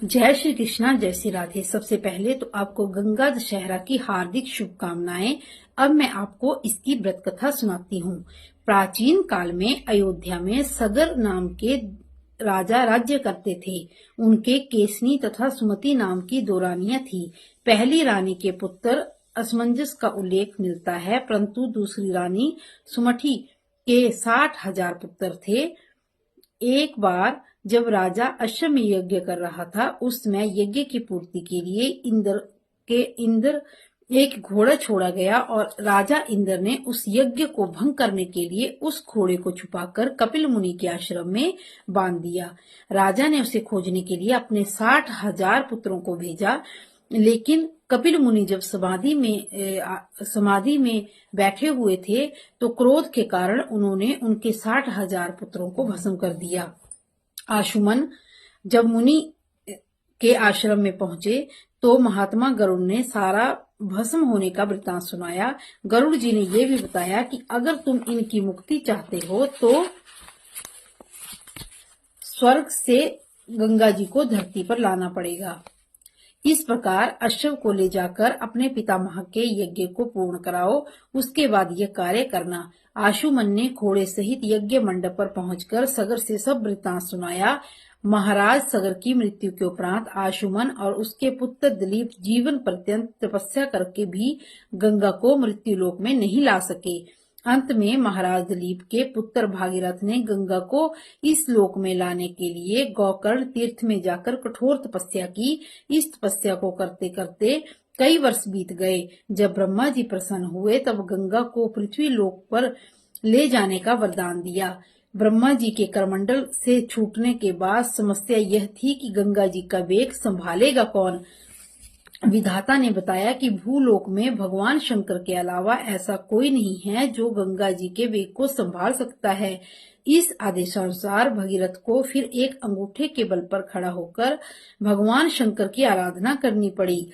जय श्री कृष्णा, जय श्री राधे। सबसे पहले तो आपको गंगा दशहरा की हार्दिक शुभकामनाएं। अब मैं आपको इसकी व्रत कथा सुनाती हूँ। प्राचीन काल में अयोध्या में सगर नाम के राजा राज्य करते थे। उनके केसनी तथा सुमति नाम की दो रानियां थी। पहली रानी के पुत्र असमंजस का उल्लेख मिलता है, परंतु दूसरी रानी सुमति के 60,000 पुत्र थे। एक बार जब राजा अश्वमेध यज्ञ कर रहा था, उस समय यज्ञ की पूर्ति के लिए इंद्र एक घोड़ा छोड़ा गया और राजा इंद्र ने उस यज्ञ को भंग करने के लिए उस घोड़े को छुपाकर कपिल मुनि के आश्रम में बांध दिया। राजा ने उसे खोजने के लिए अपने 60,000 पुत्रों को भेजा, लेकिन कपिल मुनि जब समाधि में बैठे हुए थे तो क्रोध के कारण उन्होंने उनके 60,000 पुत्रों को भस्म कर दिया। आशुमन जब मुनि के आश्रम में पहुंचे तो महात्मा गरुड़ ने सारा भस्म होने का वृत्तांत सुनाया। गरुड़ जी ने यह भी बताया कि अगर तुम इनकी मुक्ति चाहते हो तो स्वर्ग से गंगा जी को धरती पर लाना पड़ेगा। इस प्रकार अश्व को ले जाकर अपने पितामह के यज्ञ को पूर्ण कराओ, उसके बाद यह कार्य करना। आशुमन ने घोड़े सहित यज्ञ मंडप पर पहुंचकर सगर से सब वृत्तांत सुनाया। महाराज सगर की मृत्यु के उपरांत आशुमन और उसके पुत्र दिलीप जीवन पर्यंत तपस्या करके भी गंगा को मृत्युलोक में नहीं ला सके। अंत में महाराज दिलीप के पुत्र भागीरथ ने गंगा को इस लोक में लाने के लिए गोकर्ण तीर्थ में जाकर कठोर तपस्या की। इस तपस्या को करते करते कई वर्ष बीत गए। जब ब्रह्मा जी प्रसन्न हुए तब गंगा को पृथ्वी लोक पर ले जाने का वरदान दिया। ब्रह्मा जी के करमंडल से छूटने के बाद समस्या यह थी कि गंगा जी का वेग संभालेगा कौन। विधाता ने बताया कि भूलोक में भगवान शंकर के अलावा ऐसा कोई नहीं है जो गंगा जी के वेग को संभाल सकता है। इस आदेशानुसार भगीरथ को फिर एक अंगूठे के बल पर खड़ा होकर भगवान शंकर की आराधना करनी पड़ी।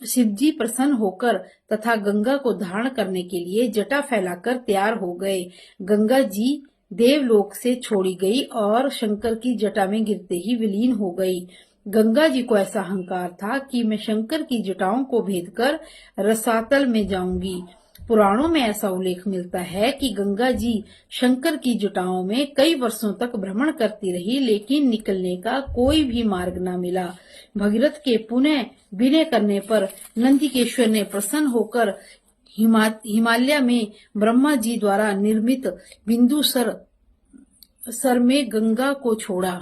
शिव जी प्रसन्न होकर तथा गंगा को धारण करने के लिए जटा फैलाकर तैयार हो गए। गंगा जी देवलोक से छोड़ी गई और शंकर की जटा में गिरते ही विलीन हो गई। गंगा जी को ऐसा अहंकार था कि मैं शंकर की जटाओं को भेदकर रसातल में जाऊंगी। पुराणों में ऐसा उल्लेख मिलता है कि गंगा जी शंकर की जटाओं में कई वर्षों तक भ्रमण करती रही, लेकिन निकलने का कोई भी मार्ग न मिला। भगीरथ के पुनः विनय करने पर नंदिकेश्वर ने प्रसन्न होकर हिमालय में ब्रह्मा जी द्वारा निर्मित बिंदु सर में गंगा को छोड़ा।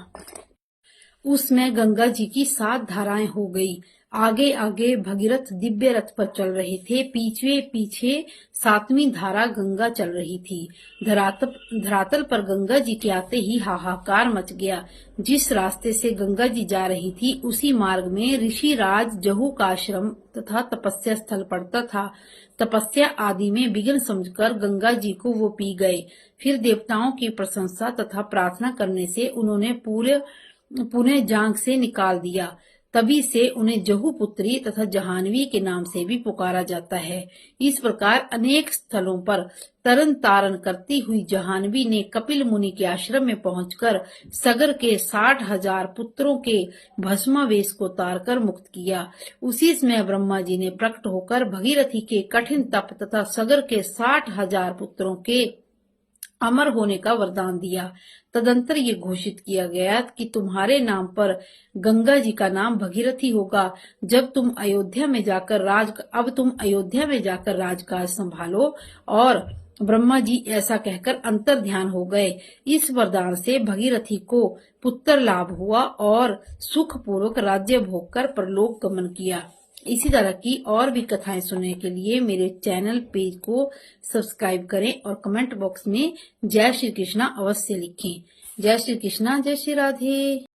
उसमें गंगा जी की 7 धाराएं हो गई। आगे आगे भगीरथ दिव्य रथ पर चल रहे थे, पीछे पीछे 7वीं धारा गंगा चल रही थी। धरातल पर गंगा जी के आते ही हाहाकार मच गया। जिस रास्ते से गंगा जी जा रही थी उसी मार्ग में ऋषि राज जहू का आश्रम तथा तपस्या स्थल पड़ता था। तपस्या आदि में विघ्न समझकर गंगा जी को वो पी गए। फिर देवताओं की प्रशंसा तथा प्रार्थना करने से उन्होंने पुनः जांग से निकाल दिया। तभी से उन्हें जहू पुत्री तथा जहानवी के नाम से भी पुकारा जाता है। इस प्रकार अनेक स्थलों पर तरन तारन करती हुई जहानवी ने कपिल मुनि के आश्रम में पहुंचकर सगर के 60,000 पुत्रों के भस्मावेश को तारकर मुक्त किया। उसी समय ब्रह्मा जी ने प्रकट होकर भगीरथी के कठिन तप तथा सगर के 60,000 पुत्रों के अमर होने का वरदान दिया। तदंतर ये घोषित किया गया कि तुम्हारे नाम पर गंगा जी का नाम भगीरथी होगा। अब तुम अयोध्या में जाकर राजकाज संभालो। और ब्रह्मा जी ऐसा कहकर अंतर ध्यान हो गए। इस वरदान से भगीरथी को पुत्र लाभ हुआ और सुख पूर्वक राज्य भोग कर परलोक गमन किया। इसी तरह की और भी कथाएं सुनने के लिए मेरे चैनल पेज को सब्सक्राइब करें और कमेंट बॉक्स में जय श्री कृष्णा अवश्य लिखें। जय श्री कृष्णा, जय श्री राधे।